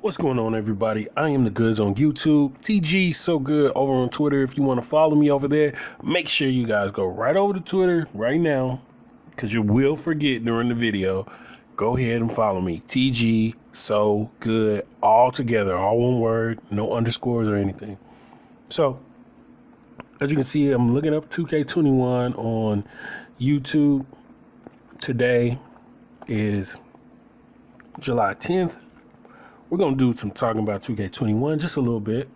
What's going on, everybody? I am the Goods on YouTube, TGsoGood over on Twitter. If you want to follow me over there, make sure you guys go right over to Twitter right now, because you will forget during the video. Go ahead and follow me, TGsoGood, all together, all one word, no underscores or anything. So, as you can see, I'm looking up 2K21 on YouTube. Today is July 10th. We're going to do some talking about 2K21 just a little bit.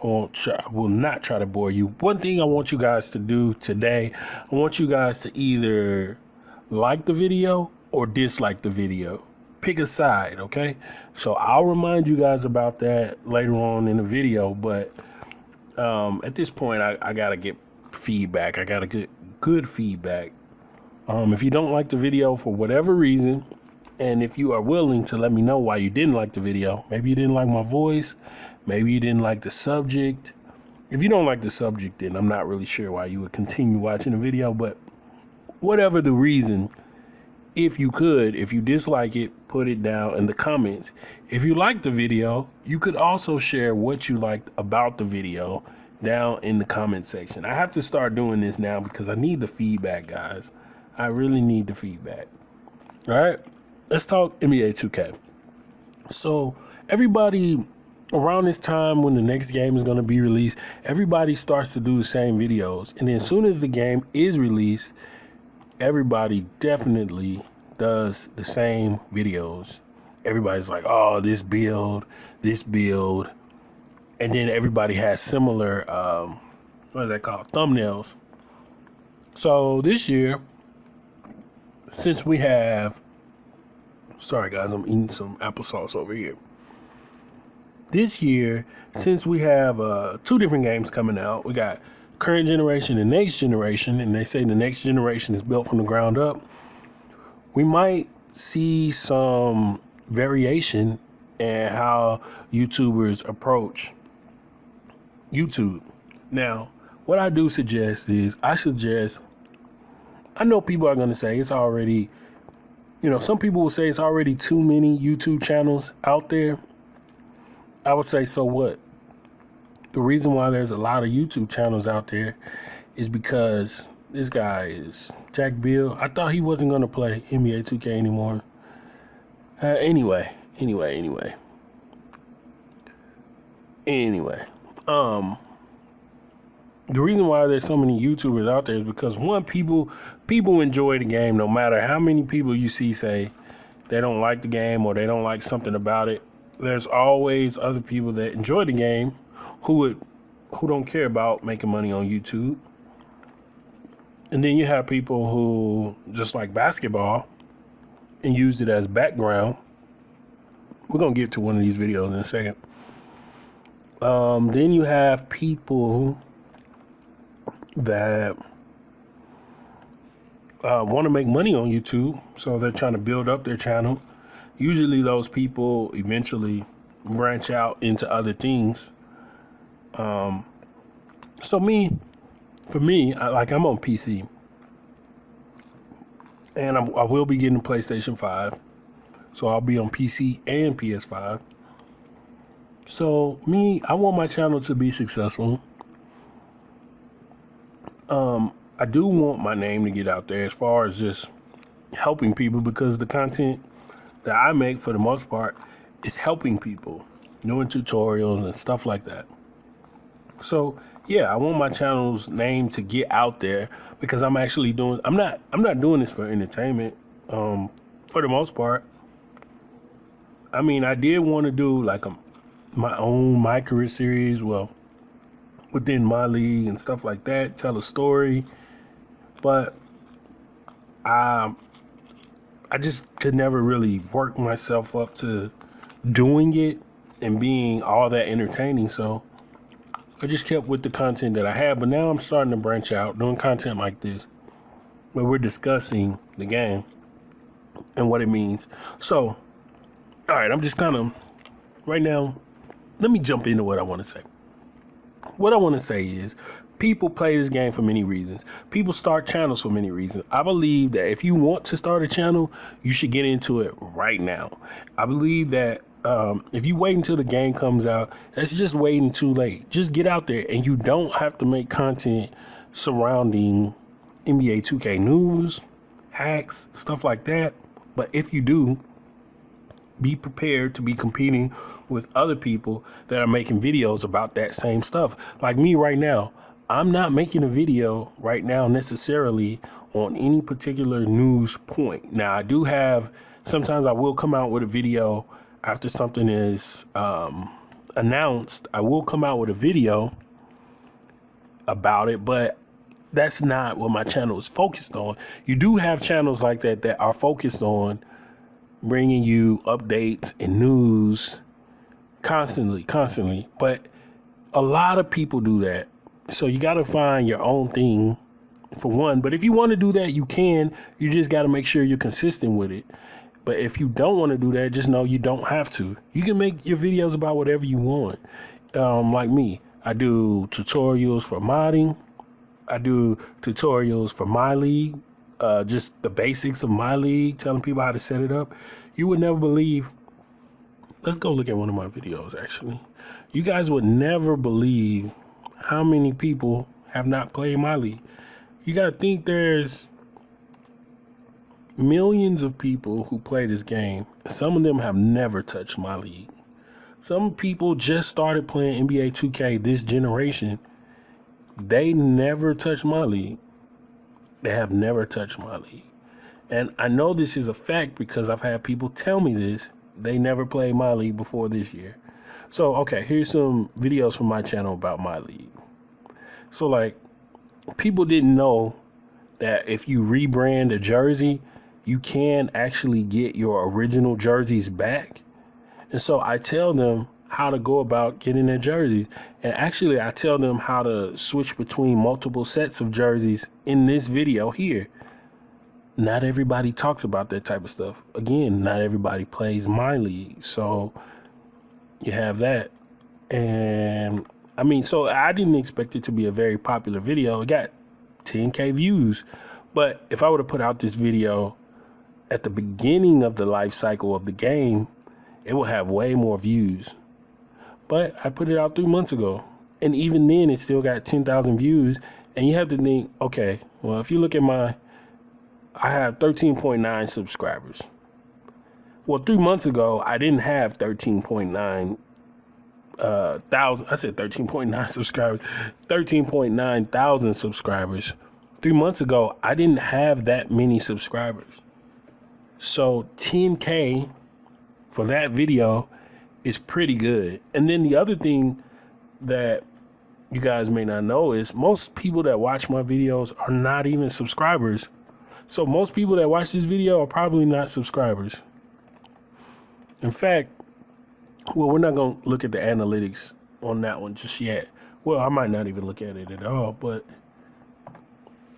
I will not try to bore you. One thing I want you guys to do today, I want you guys to either like the video or dislike the video. Pick a side, okay? So I'll remind you guys about that later on in the video, but at this point, I got to get feedback. I got to get good feedback. If you don't like the video for whatever reason, and if you are willing to let me know why you didn't like the video, maybe you didn't like my voice, maybe you didn't like the subject. If you don't like the subject, then I'm not really sure why you would continue watching the video, but whatever the reason, if you dislike it, put it down in the comments. If you like the video, you could also share what you liked about the video down in the comment section. I have to start doing this now because I need the feedback, guys. I really need the feedback. All right. Let's talk NBA 2K. So everybody around this time when the next game is going to be released, everybody starts to do the same videos. And then as soon as the game is released, everybody definitely does the same videos. Everybody's like, oh, this build. And then everybody has similar, what is that called? Thumbnails. So this year, since we have, sorry guys, I'm eating some applesauce over here. This year, since we have two different games coming out, we got current generation and next generation, and they say the next generation is built from the ground up, we might see some variation in how YouTubers approach YouTube. Now, what I do suggest is, I know people are going to say it's already, some people will say it's already too many YouTube channels out there. I would say, so what? The reason why there's a lot of YouTube channels out there is because this guy is Jack Bill. I thought he wasn't going to play NBA 2K anymore. Anyway. The reason why there's so many YouTubers out there is because, one, people enjoy the game no matter how many people you see say they don't like the game or they don't like something about it. There's always other people that enjoy the game who don't care about making money on YouTube. And then you have people who just like basketball and use it as background. We're going to get to one of these videos in a second. Then you have people that want to make money on YouTube, so they're trying to build up their channel. Usually those people eventually branch out into other things. For me, I'm on PC, and I will be getting a PlayStation 5, so I'll be on PC and PS5. So I want my channel to be successful. I do want my name to get out there as far as just helping people, because the content that I make for the most part is helping people, doing tutorials and stuff like that. So yeah, I want my channel's name to get out there because I'm not doing this for entertainment. For the most part, I mean, I did want to do like my own My Career series, within my league and stuff like that, tell a story, but I just could never really work myself up to doing it and being all that entertaining, so I just kept with the content that I had. But now I'm starting to branch out, doing content like this, where we're discussing the game and what it means. So, all right, I'm just kind of, right now, let me jump into what I want to say. What I want to say is, people play this game for many reasons. People start channels for many reasons. I believe that if you want to start a channel, you should get into it right now. I believe that If you wait until the game comes out, that's just waiting too late. Just get out there, and you don't have to make content surrounding NBA 2K news, hacks, stuff like that. But if you do, be prepared to be competing with other people that are making videos about that same stuff. Like me right now, I'm not making a video right now necessarily on any particular news point. Now, I do have, sometimes I will come out with a video after something is announced. I will come out with a video about it, but that's not what my channel is focused on. You do have channels like that that are focused on bringing you updates and news constantly. But a lot of people do that. So you got to find your own thing for one. But if you want to do that, you can. You just got to make sure you're consistent with it. But if you don't want to do that, just know you don't have to. You can make your videos about whatever you want. Like me, I do tutorials for modding. I do tutorials for my league, just the basics of my league, telling people how to set it up. You would never believe. Let's go look at one of my videos, actually. You guys would never believe how many people have not played my league. You got to think there's millions of people who play this game. Some of them have never touched my league. Some people just started playing NBA 2K this generation. They never touched my league. They have never touched my league. And I know this is a fact because I've had people tell me this. They never played my league before this year. So, okay, here's some videos from my channel about my league. So, like, people didn't know that if you rebrand a jersey, you can actually get your original jerseys back. And so I tell them how to go about getting their jerseys. And actually, I tell them how to switch between multiple sets of jerseys in this video here. Not everybody talks about that type of stuff. Again, not everybody plays my league. So you have that. And I mean, so I didn't expect it to be a very popular video. It got 10K views. But if I would have put out this video at the beginning of the life cycle of the game, it will have way more views. But I put it out 3 months ago. And even then, it still got 10,000 views. And you have to think, okay, well, if you look at I have 13.9 subscribers. Well, 3 months ago, I didn't have 13.9 thousand. I said 13.9 subscribers. 13.9 thousand subscribers. 3 months ago, I didn't have that many subscribers. So 10K for that video is pretty good. And then the other thing that you guys may not know is most people that watch my videos are not even subscribers. So most people that watch this video are probably not subscribers. In fact, well, we're not going to look at the analytics on that one just yet. Well, I might not even look at it at all, but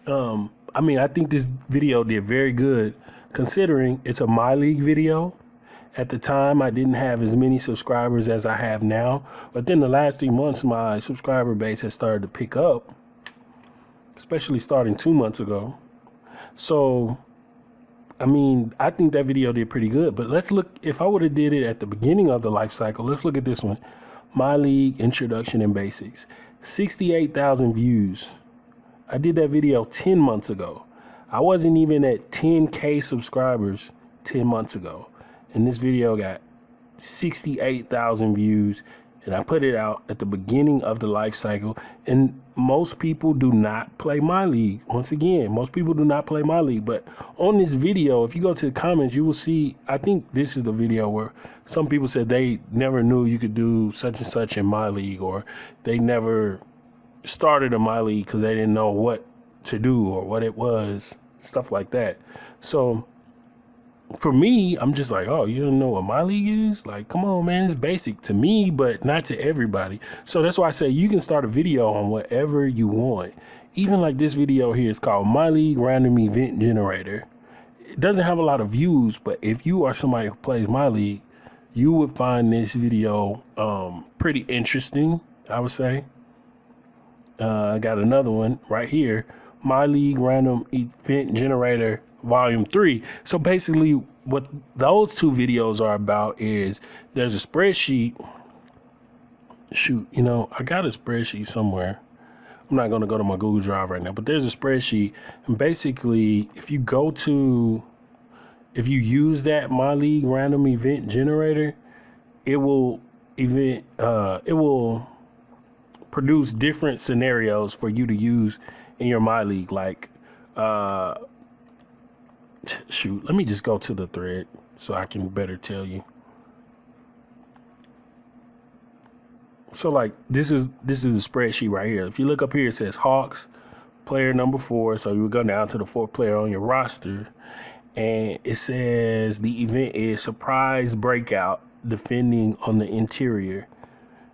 I mean, I think this video did very good considering it's a My League video. At the time, I didn't have as many subscribers as I have now. But then the last 3 months, my subscriber base has started to pick up, especially starting 2 months ago. So, I mean, I think that video did pretty good. But let's look, if I would have did it at the beginning of the life cycle, let's look at this one. My League Introduction and Basics. 68,000 views. I did that video 10 months ago. I wasn't even at 10K subscribers 10 months ago. And this video got 68,000 views. And I put it out at the beginning of the life cycle. And most people do not play my league. Once again, most people do not play my league. But on this video, if you go to the comments, you will see, I think this is the video where some people said they never knew you could do such and such in my league, or they never started a my league because they didn't know what to do or what it was, stuff like that. So for me, I'm just like, oh, you don't know what my league is? Like, come on, man, it's basic to me, but not to everybody. So that's why I say you can start a video on whatever you want. Even like this video here is called My League Random Event Generator. It doesn't have a lot of views, but if you are somebody who plays my league, you would find this video pretty interesting, I would say. I got another one right here. My League Random Event Generator Volume 3. So basically what those two videos are about is there's a spreadsheet. Shoot, I got a spreadsheet somewhere. I'm not going to go to my Google Drive right now, but there's a spreadsheet. And basically, if you use that My League Random Event Generator, it will produce different scenarios for you to use in your My League. Like, shoot, let me just go to the thread so I can better tell you. So like this is the spreadsheet right here. If you look up here, it says Hawks, player number 4. So you would go down to the 4th player on your roster, and it says the event is surprise breakout defending on the interior.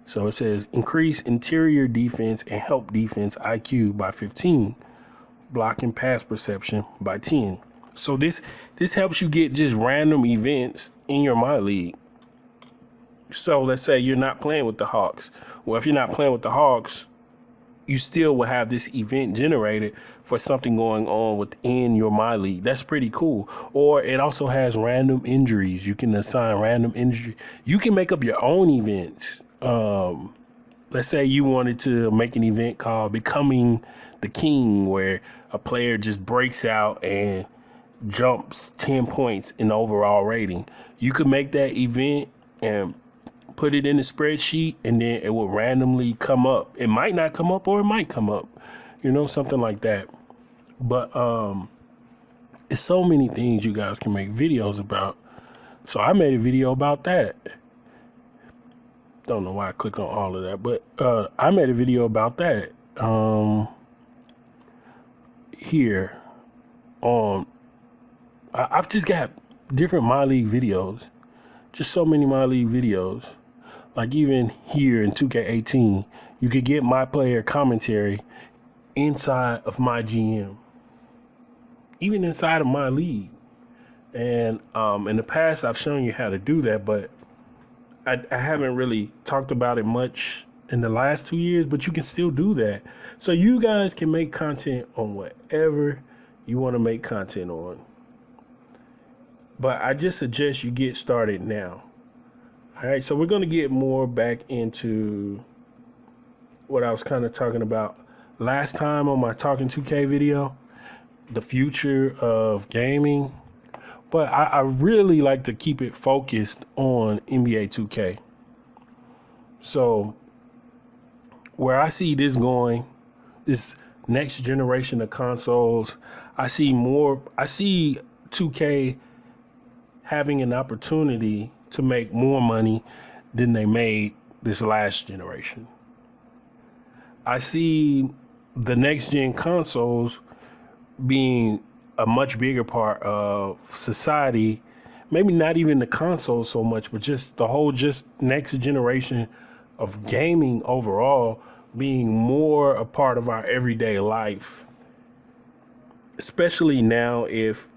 So it says increase interior defense and help defense IQ by 15, blocking pass perception by 10. So this helps you get just random events in your My League. So let's say you're not playing with the Hawks. Well, if you're not playing with the Hawks, you still will have this event generated for something going on within your My League. That's pretty cool. Or it also has random injuries. You can assign random injury. You can make up your own events. Let's say you wanted to make an event called Becoming the King, where a player just breaks out and jumps 10 points in overall rating. You could make that event and put it in the spreadsheet, and then it will randomly come up. It might not come up, or it might come up, something like that. But it's so many things you guys can make videos about. So I made a video about that. Don't know why I clicked on all of that, but I made a video about that here on. I've just got different My League videos, just so many My League videos. Like even here in 2K18, you could get my player commentary inside of my GM, even inside of My League. And in the past, I've shown you how to do that, but I haven't really talked about it much in the last 2 years, but you can still do that. So you guys can make content on whatever you want to make content on. But I just suggest you get started now. All right, so we're going to get more back into what I was kind of talking about last time on my Talking 2K video, the future of gaming. But I really like to keep it focused on NBA 2K. So where I see this going, this next generation of consoles, I see 2K having an opportunity to make more money than they made this last generation. I see the next gen consoles being a much bigger part of society. Maybe not even the console so much, but just the whole next generation of gaming overall being more a part of our everyday life. Especially now if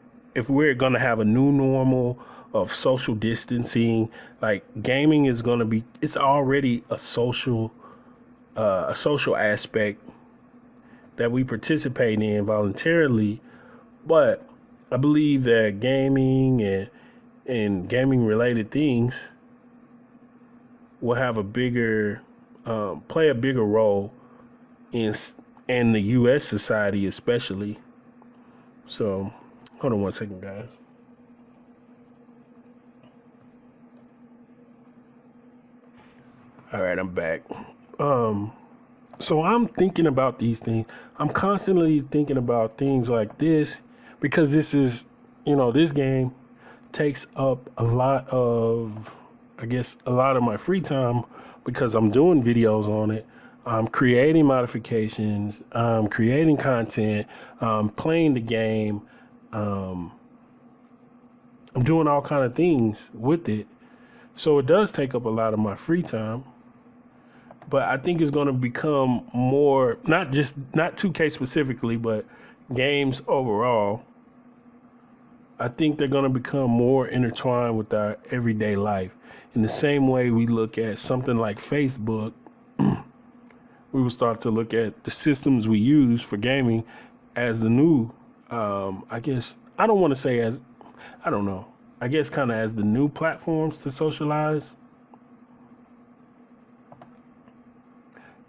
we're going to have a new normal of social distancing, like gaming is going to be, it's already a social aspect that we participate in voluntarily. But I believe that gaming and gaming related things will have a bigger, play a bigger role in the U.S. society, especially. So hold on one second, guys. All right, I'm back. So I'm thinking about these things. I'm constantly thinking about things like this because this is, this game takes up a lot of my free time because I'm doing videos on it. I'm creating modifications. I'm creating content. I'm playing the game. I'm doing all kind of things with it. So it does take up a lot of my free time. But I think it's going to become more, not 2K specifically, but games overall. I think they're going to become more intertwined with our everyday life. In the same way we look at something like Facebook, we will start to look at the systems we use for gaming as the new, I guess, I don't want to say as, I don't know, I guess kind of as the new platforms to socialize.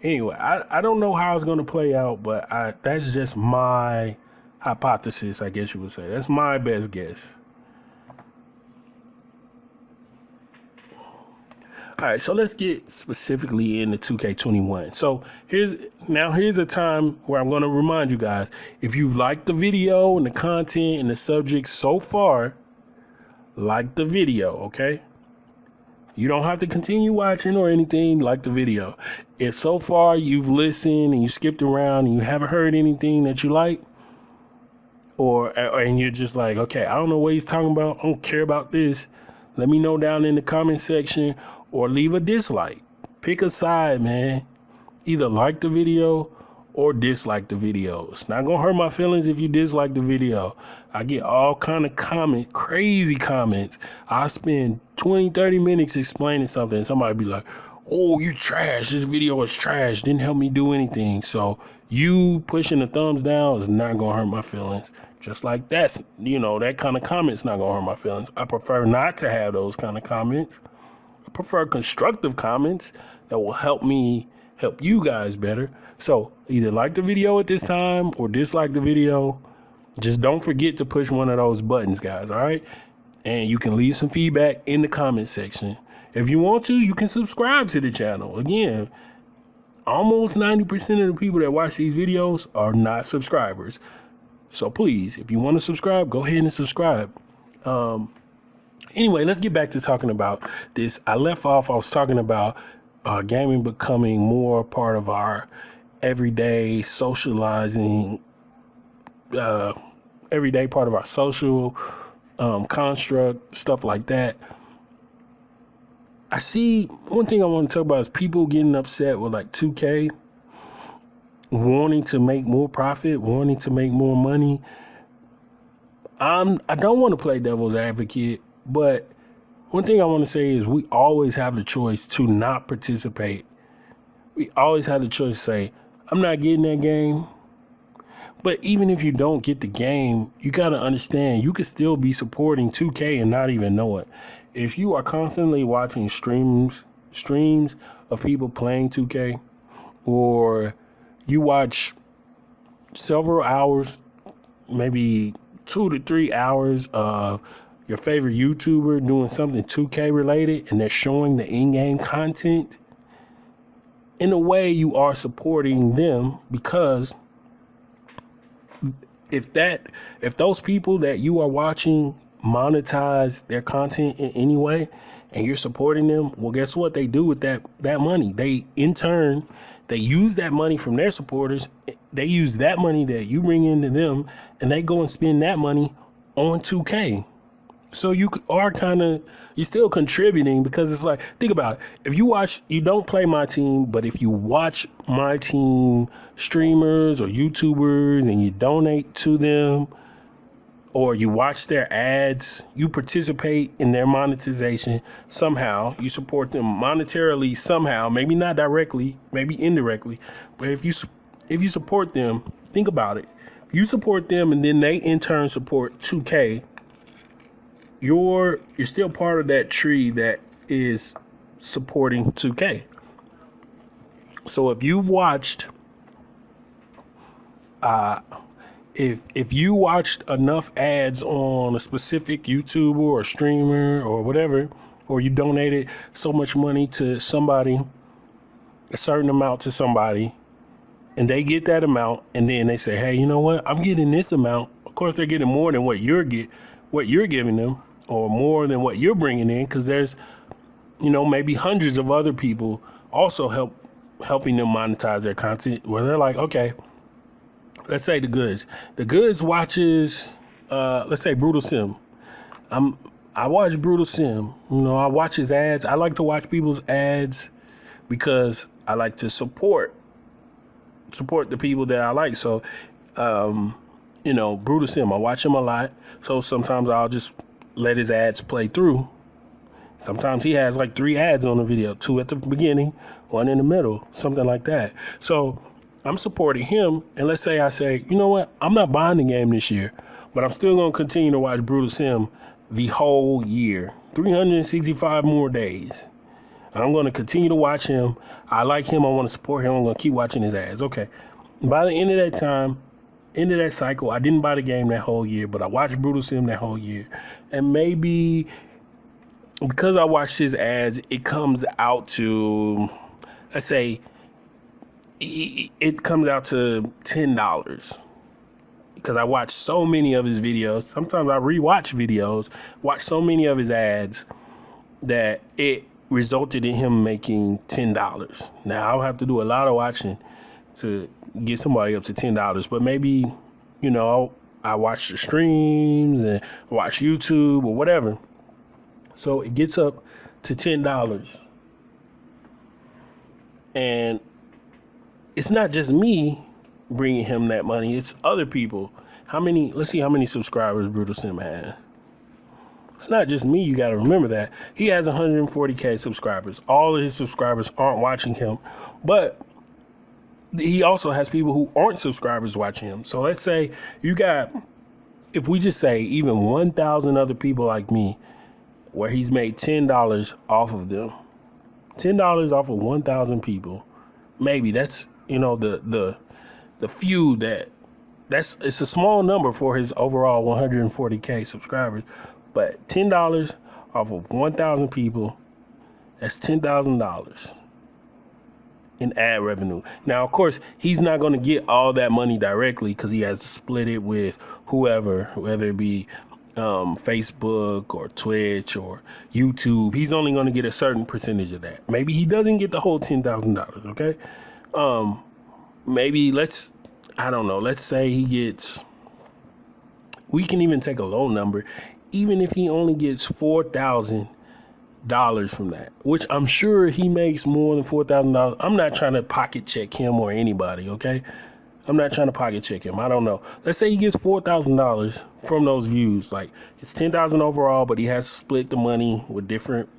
Anyway, I don't know how it's going to play out, but that's just my hypothesis, I guess you would say. That's my best guess. All right, so let's get specifically into 2K21. So here's a time where I'm going to remind you guys, if you've liked the video and the content and the subject so far, like the video, okay? You don't have to continue watching or anything, like the video. If so far you've listened and you skipped around and you haven't heard anything that you like, and you're just like, okay, I don't know what he's talking about, I don't care about this, let me know down in the comment section or leave a dislike. Pick a side, man. Either like the video or dislike the video. It's not gonna hurt my feelings if you dislike the video. I get all kind of crazy comments. I spend 20, 30 minutes explaining something and somebody be like, oh, you trash, this video is trash, didn't help me do anything. So you pushing the thumbs down is not gonna hurt my feelings. Just like that kind of comment's not gonna hurt my feelings. I prefer not to have those kind of comments. I prefer constructive comments that will help me help you guys better. So either like the video at this time or dislike the video. Just don't forget to push one of those buttons, guys, all right? And you can leave some feedback in the comment section. If you want to, you can subscribe to the channel. Again, almost 90% of the people that watch these videos are not subscribers. So please, if you want to subscribe, go ahead and subscribe. Anyway, let's get back to talking about this. I was talking about gaming becoming more part of our everyday socializing, everyday part of our social construct, stuff like that. I see one thing I want to talk about is people getting upset with like 2K, wanting to make more profit, wanting to make more money. I don't want to play devil's advocate, but one thing I want to say is we always have the choice to not participate. We always have the choice to say, I'm not getting that game. But even if you don't get the game, you got to understand you could still be supporting 2K and not even know it. If you are constantly watching streams of people playing 2K, or you watch several hours, maybe 2 to 3 hours of your favorite YouTuber doing something 2K related, and they're showing the in-game content, in a way you are supporting them, because if those people that you are watching monetize their content in any way and you're supporting them, well, guess what they do with that money? They, in turn, they use that money from their supporters. They use that money that you bring into them, and they go and spend that money on 2K. So you're still contributing, because it's like, think about it. If you don't play my team, but if you watch my team streamers or YouTubers and you donate to them, or you watch their ads, you participate in their monetization somehow, you support them monetarily somehow, maybe not directly, maybe indirectly, but if you support them, think about it. You support them and then they in turn support 2K. You're still part of that tree that is supporting 2K. So if you've watched, if you watched enough ads on a specific YouTuber or streamer or whatever, or you donated so much money to somebody, a certain amount to somebody, and they get that amount, and then they say, hey, you know what? I'm getting this amount. Of course, they're getting more than what you're giving them, or more than what you're bringing in, because there's, maybe hundreds of other people also helping them monetize their content, where they're like, okay, let's say the goods watches, let's say Brutal Sim. I watch Brutal Sim. I watch his ads. I like to watch people's ads because I like to support the people that I like. So, Brutal Sim, I watch him a lot. So sometimes I'll just let his ads play through. Sometimes he has like 3 ads on the video, 2 at the beginning, 1 in the middle, something like that. So I'm supporting him, and let's say I say, you know what, I'm not buying the game this year, but I'm still going to continue to watch Brutal Sim the whole year, 365 more days. I'm going to continue to watch him. I like him. I want to support him. I'm going to keep watching his ads. Okay. By the end of that time, end of that cycle, I didn't buy the game that whole year, but I watched Brutal Sim that whole year. And maybe because I watched his ads, it comes out to, let's say, it comes out to $10. Because I watch so many of his videos. Sometimes I rewatch videos, watch so many of his ads that it resulted in him making $10. Now I'll have to do a lot of watching to get somebody up to $10, but maybe, you know, I watch the streams and watch YouTube or whatever. So it gets up to $10. And it's not just me bringing him that money, it's other people. Let's see how many subscribers Brutal Sim has. It's not just me, you got to remember that. He has 140K subscribers. All of his subscribers aren't watching him, but he also has people who aren't subscribers watching him. So let's say you got, if we just say even 1,000 other people like me, where he's made $10 off of them. $10 off of 1,000 people. Maybe that's, you know, the few it's a small number for his overall 140K subscribers, but $10 off of 1,000 people, that's $10,000 in ad revenue. Now, of course, he's not going to get all that money directly because he has to split it with whoever, whether it be Facebook or Twitch or YouTube. He's only going to get a certain percentage of that. Maybe he doesn't get the whole $10,000. Okay. Maybe let's say he gets, we can even take a low number, even if he only gets $4,000 from that, which I'm sure he makes more than $4,000. I'm not trying to pocket check him or anybody. Okay. I'm not trying to pocket check him. I don't know. Let's say he gets $4,000 from those views. Like it's 10,000 overall, but he has to split the money with different,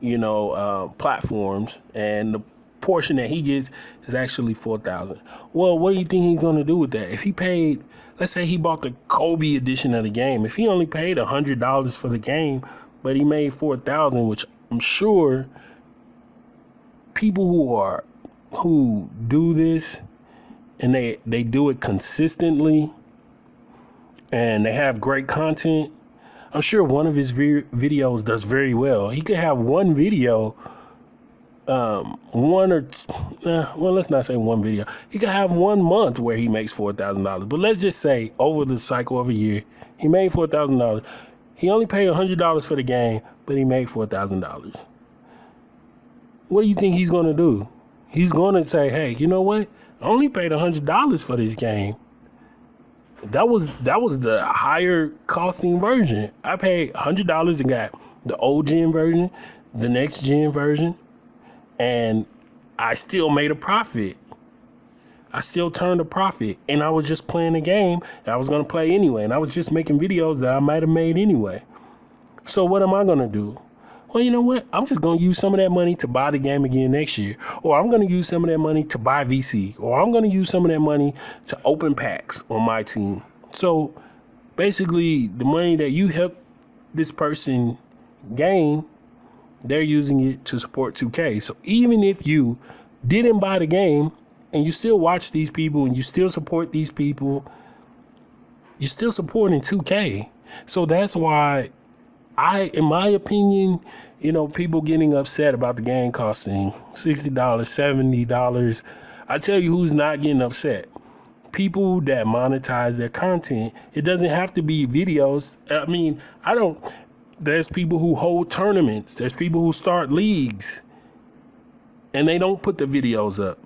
platforms, and the portion that he gets is actually 4,000. Well, what do you think he's going to do with that? If he paid, let's say he bought the Kobe edition of the game. If he only paid $100 for the game, but he made 4,000, which I'm sure people who do this and they do it consistently and they have great content, I'm sure one of his videos does very well. He could have one video, let's not say one video. He could have 1 month where he makes $4,000. But let's just say over the cycle of a year, he made $4,000. He only paid $100 for the game, but he made $4,000. What do you think he's going to do? He's going to say, hey, you know what? I only paid $100 for this game. That was the higher costing version. I paid $100 and got the old gen version, the next gen version, and I still made a profit. I still turned a profit, and I was just playing a game that I was going to play anyway, and I was just making videos that I might have made anyway. So what am I going to do? Well, you know what? I'm just going to use some of that money to buy the game again next year. Or I'm going to use some of that money to buy VC. Or I'm going to use some of that money to open packs on my team. So basically, the money that you help this person gain, they're using it to support 2K. So even if you didn't buy the game and you still watch these people and you still support these people, you're still supporting 2K. So that's why in my opinion, people getting upset about the game costing $60, $70. I tell you who's not getting upset. People that monetize their content. It doesn't have to be videos. I mean, there's people who hold tournaments. There's people who start leagues and they don't put the videos up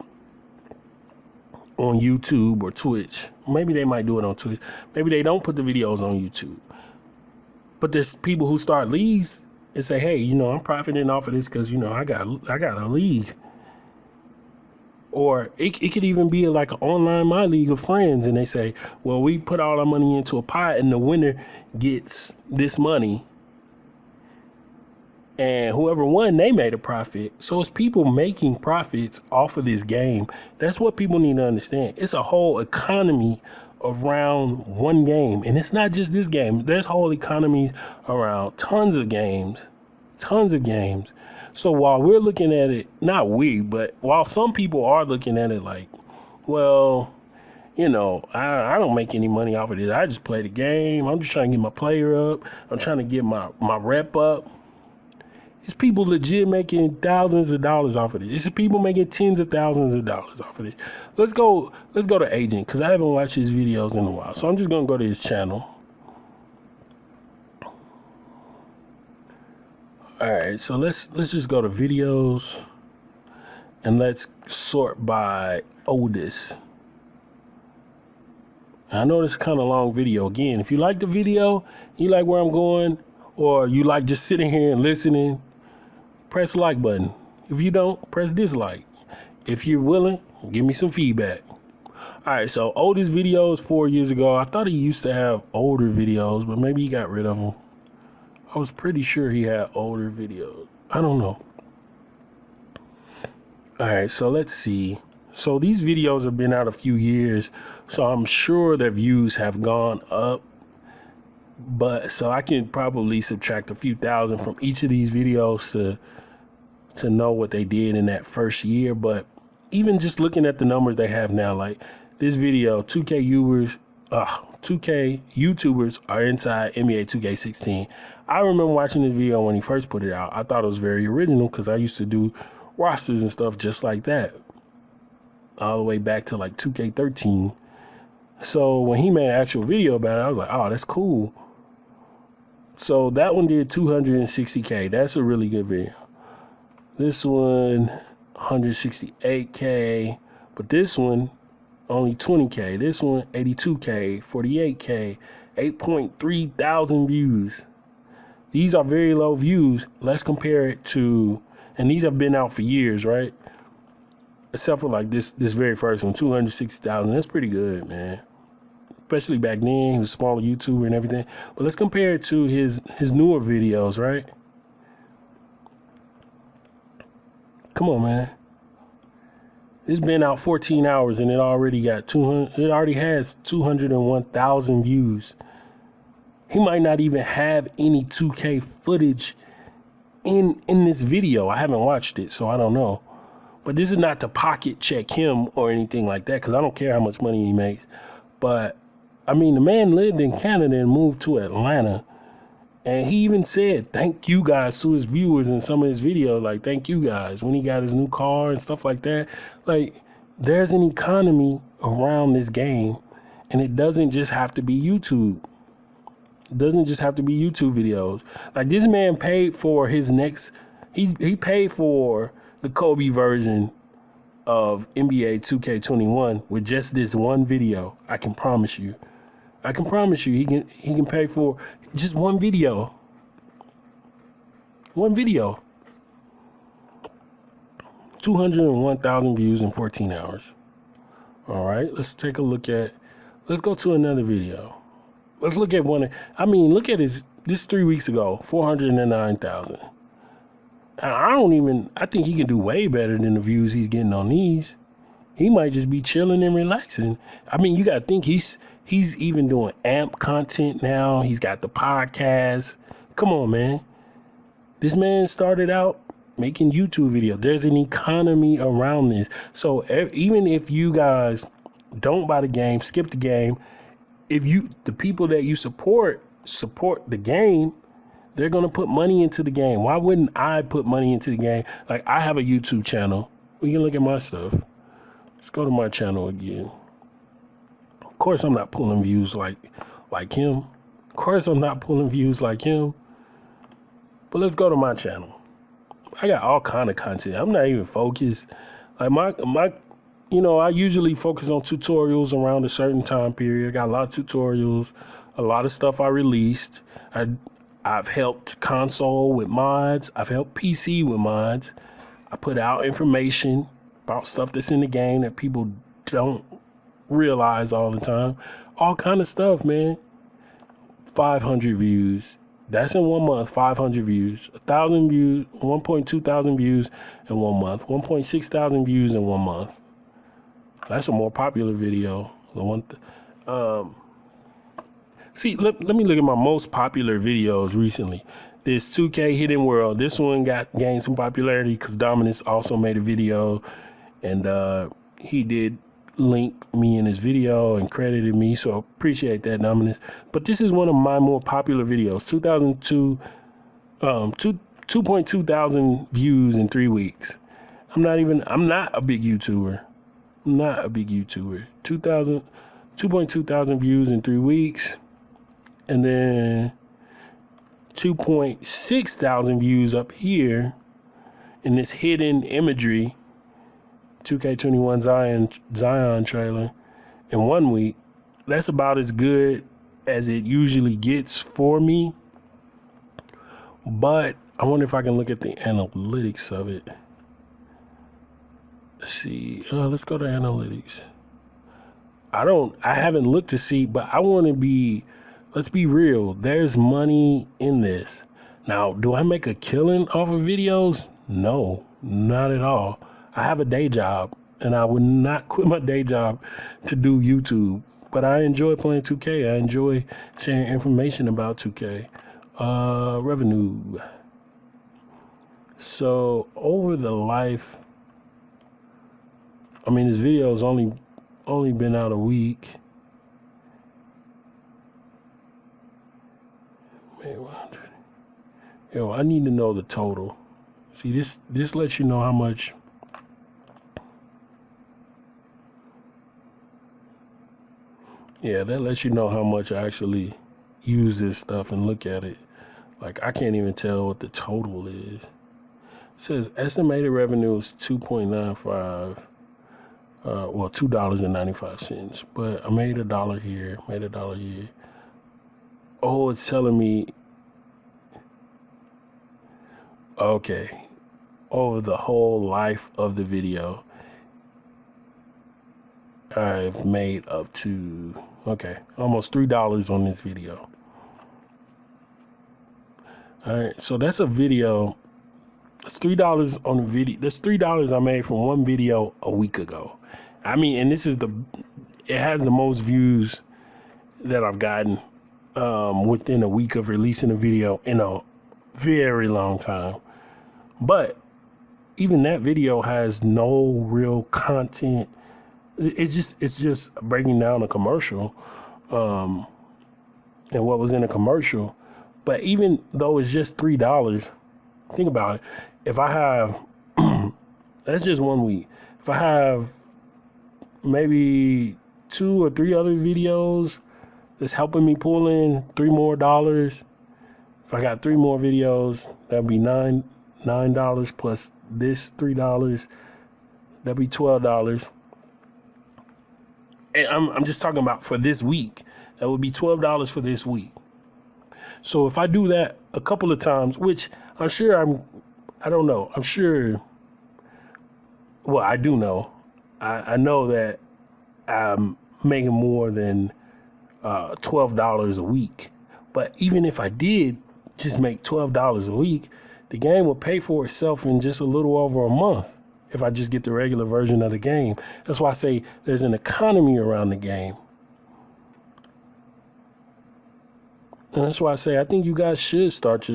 on YouTube or Twitch. Maybe they might do it on Twitch. Maybe they don't put the videos on YouTube. But there's people who start leagues and say, hey, I'm profiting off of this because, I got a league. Or it could even be like an online My League of Friends. And they say, well, we put all our money into a pot and the winner gets this money. And whoever won, they made a profit. So it's people making profits off of this game. That's what people need to understand. It's a whole economy around one game. And it's not just this game. There's whole economies around tons of games. So while we're looking at it, not we, but while some people are looking at it like, well, you know, I don't make any money off of this. I just play the game. I'm just trying to get my player up. I'm trying to get my rep up. It's people legit making thousands of dollars off of it. It's people making tens of thousands of dollars off of it. Let's go to Agent, because I haven't watched his videos in a while. So I'm just gonna go to his channel. All right, so let's just go to videos and let's sort by oldest. I know this is kind of a long video. Again, if you like the video, you like where I'm going, or you like just sitting here and listening, press the like button. If you don't, press dislike. If you're willing, give me some feedback. All right, so oldest videos 4 years ago. I thought he used to have older videos, but maybe he got rid of them. I was pretty sure he had older videos. I don't know. All right, so let's see. So these videos have been out a few years, so I'm sure their views have gone up. But so I can probably subtract a few thousand from each of these videos to know what they did in that first year. But even just looking at the numbers they have now, like this video, 2K YouTubers are inside NBA 2K16. I remember watching this video when he first put it out. I thought it was very original because I used to do rosters and stuff just like that, all the way back to like 2K13. So when he made an actual video about it, I was like, oh, that's cool. So that one did 260K. That's a really good video. This one, 168K. But this one, only 20K. This one, 82K, 48K, 8.3 thousand views. These are very low views. Let's compare it to, and these have been out for years, right? Except for like this very first one, 260,000. That's pretty good, man. Especially back then, he was a smaller YouTuber and everything. But let's compare it to his newer videos, right? Come on, man. It's been out 14 hours and it already got 200. It already has 201,000 views. He might not even have any 2K footage in this video. I haven't watched it, so I don't know. But this is not to pocket check him or anything like that, because I don't care how much money he makes. But I mean, the man lived in Canada and moved to Atlanta. And he even said thank you guys to his viewers in some of his videos, like thank you guys, when he got his new car and stuff like that. Like, there's an economy around this game, and it doesn't just have to be YouTube. It doesn't just have to be YouTube videos. Like, this man paid for his next, he paid for the Kobe version of NBA 2K21 with just this one video. I can promise you. I can promise you he can pay for just one video. One video. 201,000 views in 14 hours. All right, let's take a look at, let's go to another video. Let's look at one. I mean, look at this 3 weeks ago, 409,000. I think he can do way better than the views he's getting on these. He might just be chilling and relaxing. I mean, you got to think he's even doing AMP content now. He's got the podcast. Come on, man. This man started out making YouTube videos. There's an economy around this. So even if you guys don't buy the game, skip the game, the people that you support the game, they're going to put money into the game. Why wouldn't I put money into the game? Like, I have a YouTube channel. We can look at my stuff. Let's go to my channel again. Of course, I'm not pulling views like him. Of course, I'm not pulling views like him. But let's go to my channel. I got all kind of content. I'm not even focused. Like my I usually focus on tutorials around a certain time period. I got a lot of tutorials, a lot of stuff I released. I've helped console with mods. I've helped PC with mods. I put out information about stuff that's in the game that people don't realize all the time. All kind of stuff, man. 500 views. That's in 1 month, 500 views, 1,000 views, 1.2 thousand views in 1 month, 1.6 thousand views in 1 month. That's a more popular video. The one, see, let me look at my most popular videos recently. This 2K Hidden World. This one gained some popularity because Dominus also made a video, and he did link me in his video and credited me, so I appreciate that, Dominus. But this is one of my more popular videos. 2.2 thousand views in 3 weeks. I'm not a big YouTuber. I'm not a big YouTuber. 2.2 thousand views in 3 weeks, and then 2.6 thousand views up here in this hidden imagery 2K21 Zion trailer in 1 week. That's about as good as it usually gets for me. But I wonder if I can look at the analytics of it. Let's see. Let's go to analytics. I haven't looked to see, but I want to be, let's be real. There's money in this. Now, do I make a killing off of videos? No, not at all. I have a day job, and I would not quit my day job to do YouTube. But I enjoy playing 2K. I enjoy sharing information about 2K. Revenue. So over the life, I mean, this video has only been out a week. Yo, I need to know the total. See, this lets you know how much. Yeah, that lets you know how much I actually use this stuff and look at it. Like, I can't even tell what the total is. It says estimated revenue is 2.95, well, $2.95. But I made $1 here, made $1 here. Oh, it's telling me, okay, over the whole life of the video, I've made up to, okay, almost $3 on this video. All right, so that's a video. That's $3 on a video. That's $3 I made from one video a week ago. I mean, and this is it has the most views that I've gotten within a week of releasing a video in a very long time. But even that video has no real content. It's just breaking down a commercial, and what was in a commercial. But even though it's just $3, think about it. If I have, that's just 1 week. If I have maybe 2 or 3 other videos that's helping me pull in $3 more. If I got 3 more videos, that'd be $9 plus this $3. That'd be $12. And I'm just talking about for this week. That would be $12 for this week. So if I do that a couple of times, which I'm sure I don't know. I'm sure, well, I do know. I know that I'm making more than $12 a week. But even if I did just make $12 a week, the game will pay for itself in just a little over a month if I just get the regular version of the game. That's why I say there's an economy around the game. And that's why I say I think you guys should start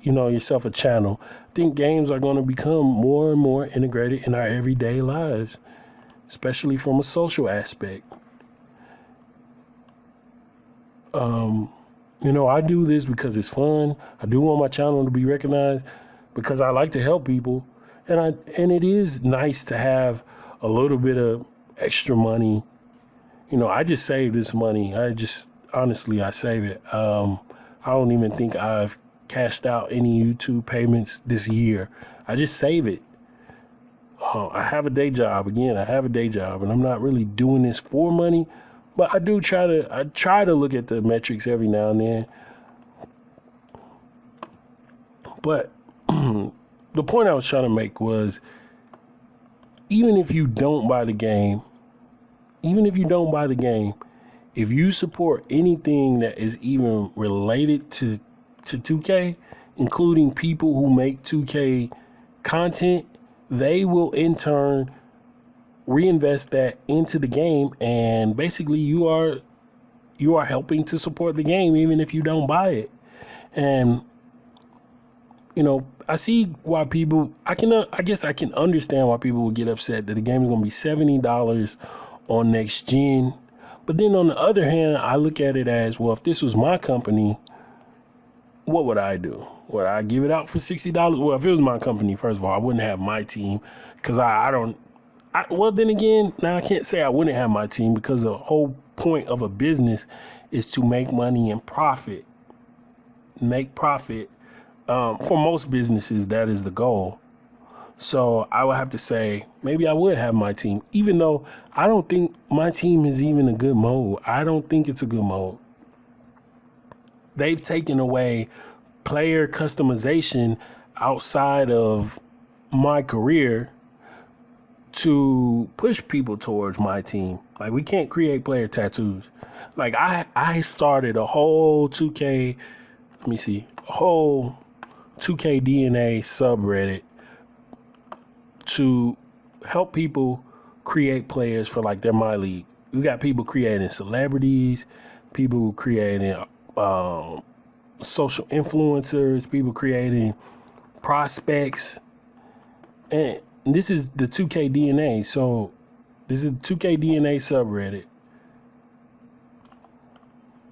yourself a channel. I think games are going to become more and more integrated in our everyday lives, especially from a social aspect. I do this because it's fun. I do want my channel to be recognized because I like to help people. And it is nice to have a little bit of extra money. I just save this money. Honestly, I save it. I don't even think I've cashed out any YouTube payments this year. I just save it. I have a day job. Again, I have a day job, and I'm not really doing this for money, but I try to look at the metrics every now and then. But the point I was trying to make was, even if you don't buy the game, if you support anything that is even related to to 2K, including people who make 2K content, they will in turn reinvest that into the game, and basically you are helping to support the game even if you don't buy it. And I see why people, I guess I can understand why people would get upset that the game is going to be $70 on next gen. But then on the other hand, I look at it as, well, if this was my company, what would I do? Would I give it out for $60? Well, if it was my company, first of all, I wouldn't have my team, because well, then again, now I can't say I wouldn't have my team, because the whole point of a business is to make money and profit. Make profit. For most businesses, that is the goal. So I would have to say maybe I would have my team, even though I don't think my team is even a good mode. I don't think it's a good mode. They've taken away player customization outside of my career to push people towards my team. Like, we can't create player tattoos. Like, I started a whole 2K, a whole 2K DNA subreddit to help people create players for like their My League. We got people creating celebrities, people creating social influencers, people creating prospects, and this is the 2K DNA. So this is the 2K DNA subreddit.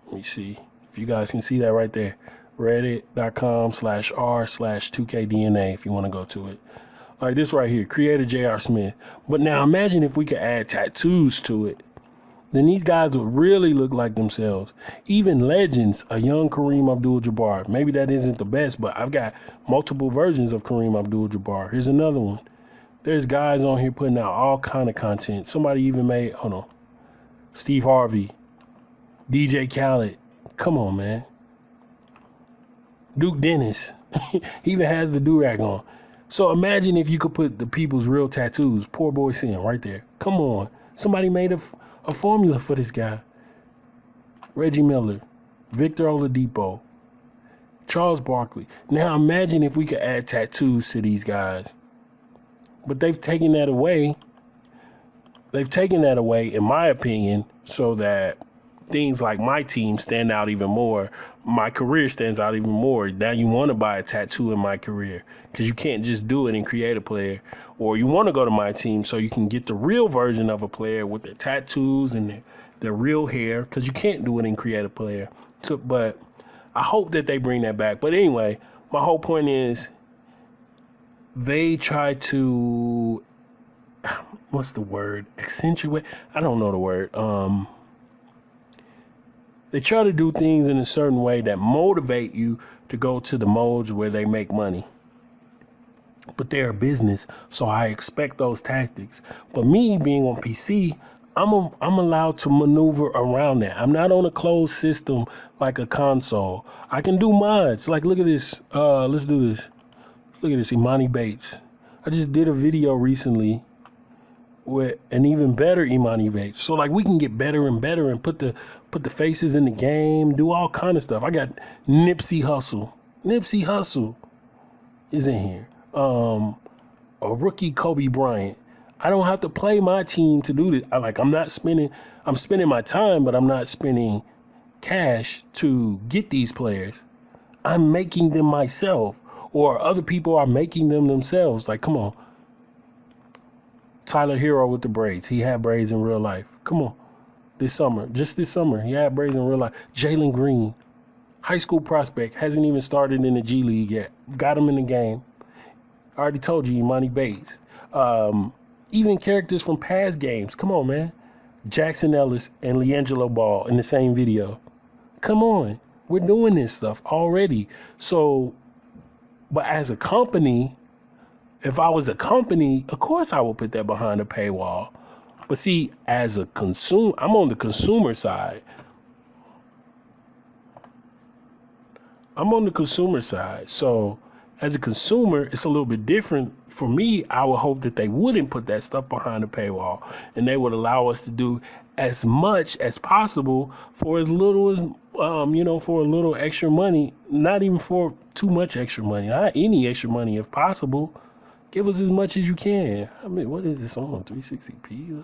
Let me see if you guys can see that right there. Reddit.com/r/2KDNA if you want to go to it. All right, this right here, creator J.R. Smith. But now imagine if we could add tattoos to it. Then these guys would really look like themselves. Even legends, a young Kareem Abdul-Jabbar. Maybe that isn't the best, but I've got multiple versions of Kareem Abdul-Jabbar. Here's another one. There's guys on here putting out all kind of content. Somebody even made, Steve Harvey, DJ Khaled. Come on, man. Duke Dennis. He even has the do-rag on. So imagine if you could put the people's real tattoos. Poor boy Sin right there. Come on. Somebody made a formula for this guy. Reggie Miller, Victor Oladipo, Charles Barkley. Now imagine if we could add tattoos to these guys. But they've taken that away. They've taken that away, in my opinion, so that things like my team stand out even more. My career stands out even more. Now you want to buy a tattoo in my career because you can't just do it and create a player. Or you want to go to my team so you can get the real version of a player with their tattoos and their real hair, because you can't do it and create a player. So, but I hope that they bring that back. But anyway, my whole point is they try to, what's the word? Accentuate? I don't know the word. They try to do things in a certain way that motivate you to go to the modes where they make money. But they're a business, so I expect those tactics. But me being on PC, I'm allowed to maneuver around that. I'm not on a closed system like a console. I can do mods. Like, look at this. Let's do this. Look at this, Imani Bates. I just did a video recently with an even better Imani Bates. So like we can get better and better and put the faces in the game, do all kind of stuff. I got Nipsey Hussle. Nipsey Hussle is in here. A rookie Kobe Bryant. I don't have to play my team to do this. I'm spending my time, but I'm not spending cash to get these players. I'm making them myself, or other people are making them themselves. Like, come on. Tyler Hero with the braids. He had braids in real life. Come on. Just this summer, he had braids in real life. Jalen Green, high school prospect, hasn't even started in the G League yet. Got him in the game. I already told you, Imani Bates. Even characters from past games. Come on, man. Jackson Ellis and LiAngelo Ball in the same video. Come on. We're doing this stuff already. So, but as a company, if I was a company, of course I would put that behind a paywall. But see, as a consumer, I'm on the consumer side. So as a consumer, it's a little bit different. For me, I would hope that they wouldn't put that stuff behind a paywall and they would allow us to do as much as possible for as little as for a little extra money, not even for too much extra money, not any extra money if possible. Give us as much as you can. I mean, what is this on 360p?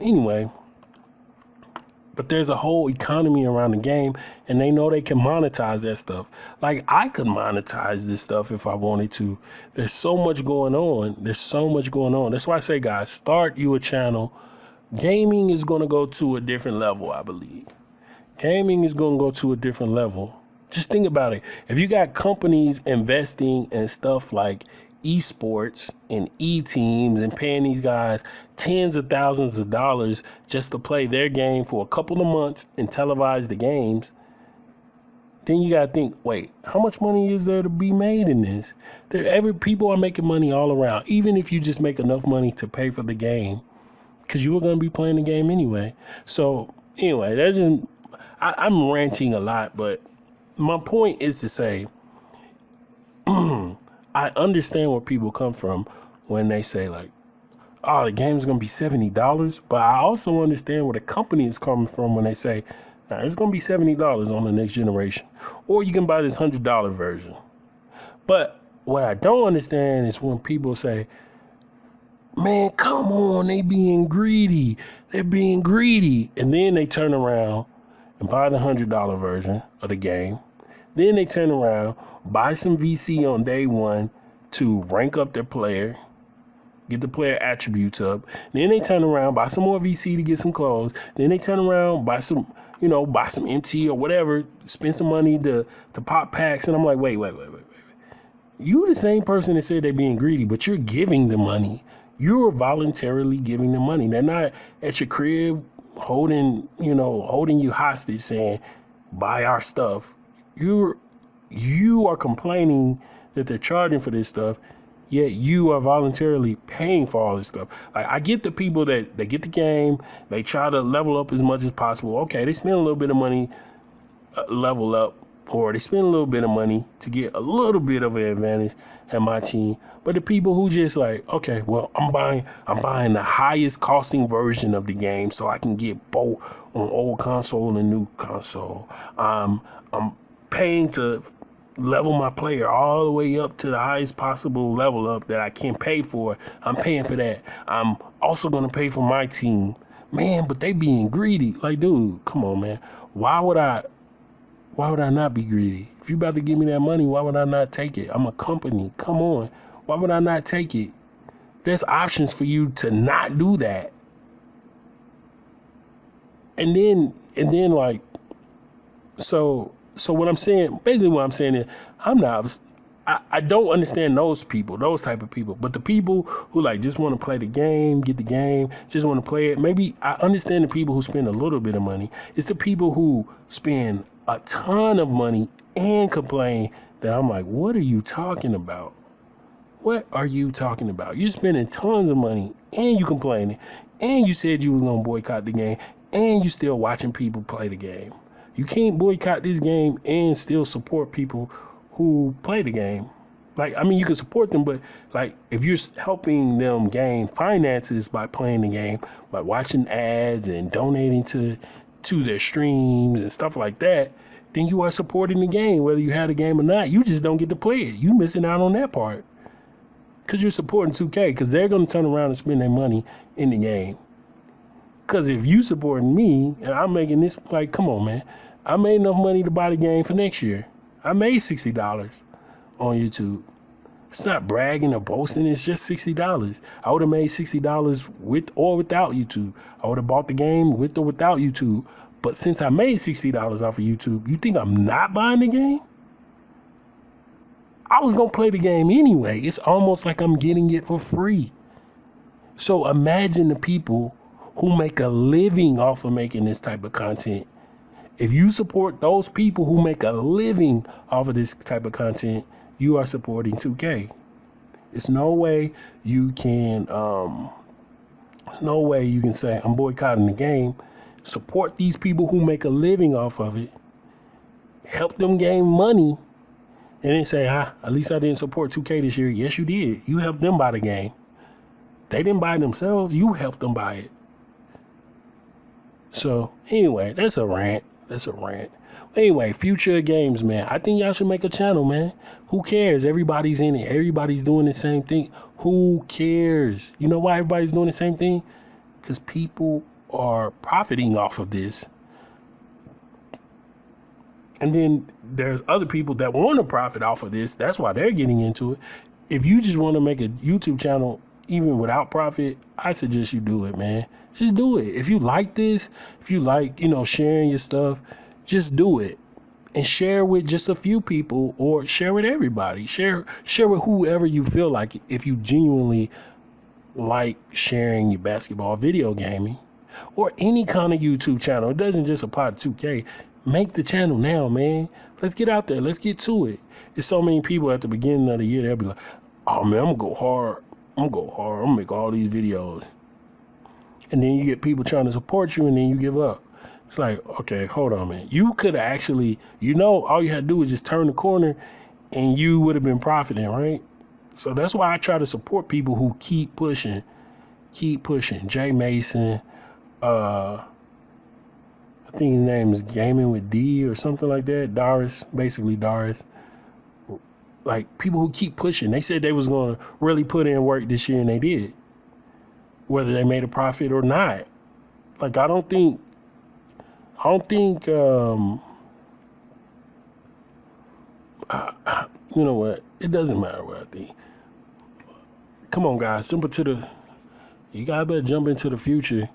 Anyway, but there's a whole economy around the game, and they know they can monetize that stuff. Like, I could monetize this stuff if I wanted to. There's so much going on. That's why I say, guys, start you a channel. Gaming is going to go to a different level, I believe. Gaming is going to go to a different level. Just think about it. If you got companies investing in stuff like esports and e-teams and paying these guys tens of thousands of dollars just to play their game for a couple of months and televise the games, then you got to think, wait, how much money is there to be made in this? People are making money all around, even if you just make enough money to pay for the game, because you were going to be playing the game anyway. So anyway, I'm ranting a lot, but my point is to say, I understand where people come from when they say, like, oh, the game's going to be $70. But I also understand where the company is coming from when they say, nah, it's going to be $70 on the next generation. Or you can buy this $100 version. But what I don't understand is when people say, man, come on, they being greedy. They're being greedy. And then they turn around and buy the $100 version of the game. Then they turn around, buy some VC on day one to rank up their player, get the player attributes up. Then they turn around, buy some more VC to get some clothes. Then they turn around, buy some MT or whatever, spend some money to pop packs. And I'm like, wait. You the same person that said they're being greedy, but you're giving the money. You're voluntarily giving them money. They're not at your crib holding you hostage saying, buy our stuff. You are complaining that they're charging for this stuff, yet you are voluntarily paying for all this stuff. Like, I get the people that they get the game, they try to level up as much as possible. Okay, they spend a little bit of money, level up, or they spend a little bit of money to get a little bit of an advantage at my team. But the people who just like, okay, well, I'm buying the highest costing version of the game so I can get both on old console and new console. I'm paying to level my player all the way up to the highest possible level up that I can pay for. I'm paying for that. I'm also going to pay for my team. Man, but they being greedy. Like, dude, come on, man. Why would I not be greedy? If you about to give me that money, why would I not take it? I'm a company. Come on. Why would I not take it? There's options for you to not do that. And then like, so what I'm saying, basically what I'm saying is, I don't understand those type of people. But the people who like just want to play the game, get the game, just want to play it. Maybe I understand the people who spend a little bit of money. It's the people who spend a ton of money and complain that I'm like, what are you talking about? What are you talking about? You're spending tons of money and you complaining, and you said you were going to boycott the game, and you still watching people play the game. You can't boycott this game and still support people who play the game. Like, I mean, you can support them, but like, if you're helping them gain finances by playing the game, by watching ads and donating to their streams and stuff like that, then you are supporting the game, whether you have the game or not. You just don't get to play it. You missing out on that part because you're supporting 2K, because they're going to turn around and spend their money in the game. Because if you supporting me and I'm making this, like, come on, man. I made enough money to buy the game for next year. I made $60 on YouTube. It's not bragging or boasting. It's just $60. I would have made $60 with or without YouTube. I would have bought the game with or without YouTube. But since I made $60 off of YouTube, you think I'm not buying the game? I was going to play the game anyway. It's almost like I'm getting it for free. So imagine the people who make a living off of making this type of content. If you support those people who make a living off of this type of content, you are supporting 2K. There's no way you can say I'm boycotting the game. Support these people who make a living off of it. Help them gain money. And then say, at least I didn't support 2K this year. Yes, you did. You helped them buy the game. They didn't buy it themselves. You helped them buy it. So anyway, that's a rant. That's a rant. Anyway, future of games, man. I think y'all should make a channel, man. Who cares? Everybody's in it. Everybody's doing the same thing. Who cares? You know why everybody's doing the same thing? Because people are profiting off of this. And then there's other people that want to profit off of this. That's why they're getting into it. If you just want to make a YouTube channel, even without profit, I suggest you do it, man. Just do it. If you like this, if you like, sharing your stuff, just do it. And share with just a few people or share with everybody. Share with whoever you feel like, if you genuinely like sharing your basketball video gaming or any kind of YouTube channel. It doesn't just apply to 2K. Make the channel now, man. Let's get out there. Let's get to it. There's so many people at the beginning of the year, they'll be like, oh, man, I'm going to go hard. I'm going to make all these videos. And then you get people trying to support you, and then you give up. It's like, okay, hold on, man. You could have actually, all you had to do was just turn the corner, and you would have been profiting, right? So that's why I try to support people who keep pushing. Jay Mason, I think his name is Gaming with D or something like that. Doris. Like, people who keep pushing. They said they was going to really put in work this year, and they did. Whether they made a profit or not. Like, I don't think, you know what? It doesn't matter what I think. Come on, guys. You guys better jump into the future.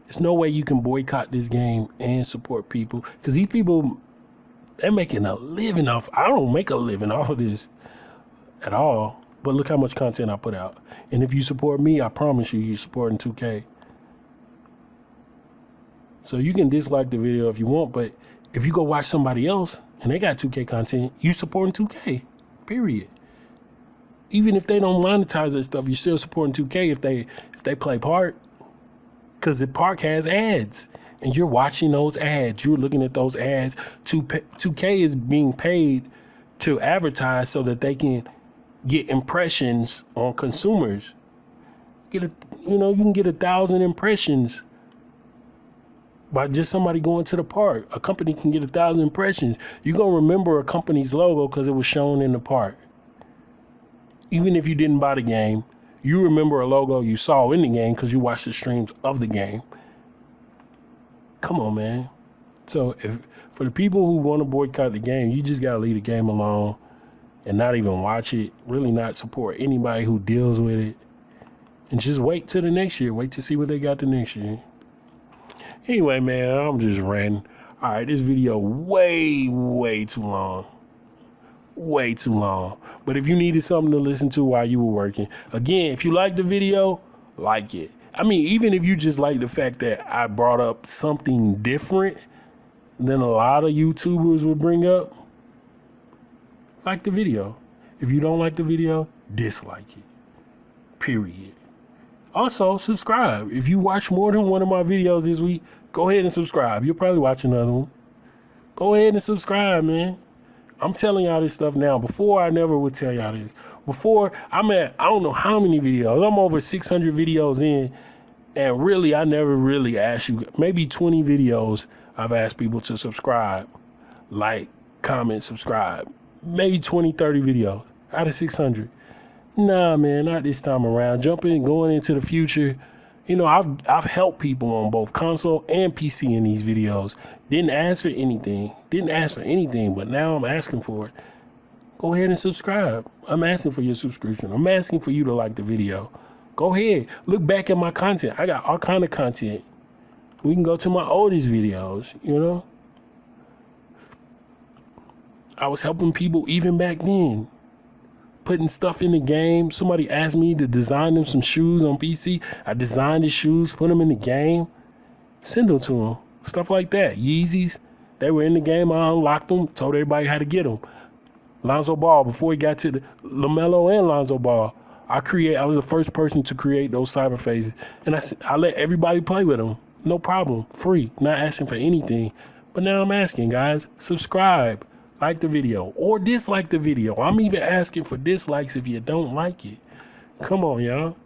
There's no way you can boycott this game and support people. Because these people, they're making a living off. I don't make a living off of this at all. But look how much content I put out. And if you support me, I promise you're supporting 2K. So you can dislike the video if you want, but if you go watch somebody else and they got 2K content, you supporting 2K, period. Even if they don't monetize that stuff, you're still supporting 2K if they play Park. Because the Park has ads, and you're watching those ads. You're looking at those ads. 2K is being paid to advertise so that they can get impressions on consumers. You can get 1,000 impressions by just somebody going to the park. A company can get 1,000 impressions. You're going to remember a company's logo because it was shown in the park. Even if you didn't buy the game, you remember a logo you saw in the game because you watched the streams of the game. Come on, man. So for the people who want to boycott the game, you just got to leave the game alone and not even watch it, really not support anybody who deals with it, and just wait till the next year. Wait to see what they got the next year. Anyway, man, I'm just ranting. All right, this video way too long. Way too long. But if you needed something to listen to while you were working, again, if you like the video, like it. I mean, even if you just like the fact that I brought up something different than a lot of YouTubers would bring up, like the video. If you don't like the video, dislike it. Period. Also, subscribe. If you watch more than one of my videos this week, go ahead and subscribe. You'll probably watch another one. Go ahead and subscribe, man. I'm telling y'all this stuff now. Before, I never would tell y'all this. Before, I'm at, I don't know how many videos. I'm over 600 videos in. And really, I never really asked you. Maybe 20 videos I've asked people to subscribe. Like, comment, subscribe. Maybe 20, 30 videos out of 600. Nah, man, not this time around. Going into the future. I've helped people on both console and PC in these videos. Didn't ask for anything, but now I'm asking for it. Go ahead and subscribe. I'm asking for your subscription. I'm asking for you to like the video. Go ahead. Look back at my content. I got all kind of content. We can go to my oldest videos, I was helping people even back then. Putting stuff in the game. Somebody asked me to design them some shoes on PC. I designed the shoes, put them in the game, send them to them. Stuff like that. Yeezys, they were in the game. I unlocked them, told everybody how to get them. Lonzo Ball, before he got to the LaMelo and Lonzo Ball, I was the first person to create those cyber phases. And I let everybody play with them. No problem. Free. Not asking for anything. But now I'm asking, guys, subscribe. Like the video or dislike the video. I'm even asking for dislikes if you don't like it. Come on, y'all.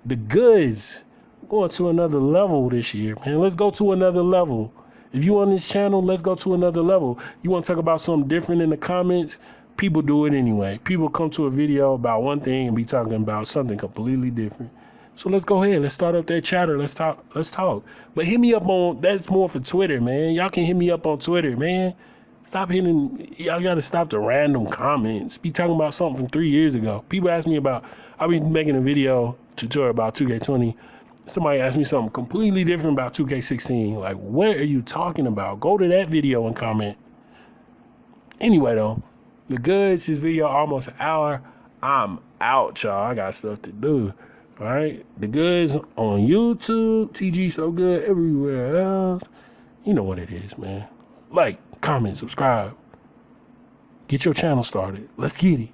The goods. going to another level this year, man. Let's go to another level. If you on this channel, let's go to another level. You want to talk about something different in the comments? People do it anyway. People come to a video about one thing and be talking about something completely different. So let's go ahead. Let's start up that chatter. Let's talk. But hit me up on, that's more for Twitter, man. Y'all can hit me up on Twitter, man. Stop hitting, y'all got to stop the random comments. Be talking about something from 3 years ago. People ask me about, I'll be making a video tutorial about 2K20. Somebody asked me something completely different about 2K16. Like, what are you talking about? Go to that video and comment. Anyway, though, the goods, this video almost an hour. I'm out, y'all. I got stuff to do. All right? The goods on YouTube, TGsoGood, everywhere else. You know what it is, man. Like, comment, subscribe. Get your channel started. Let's get it.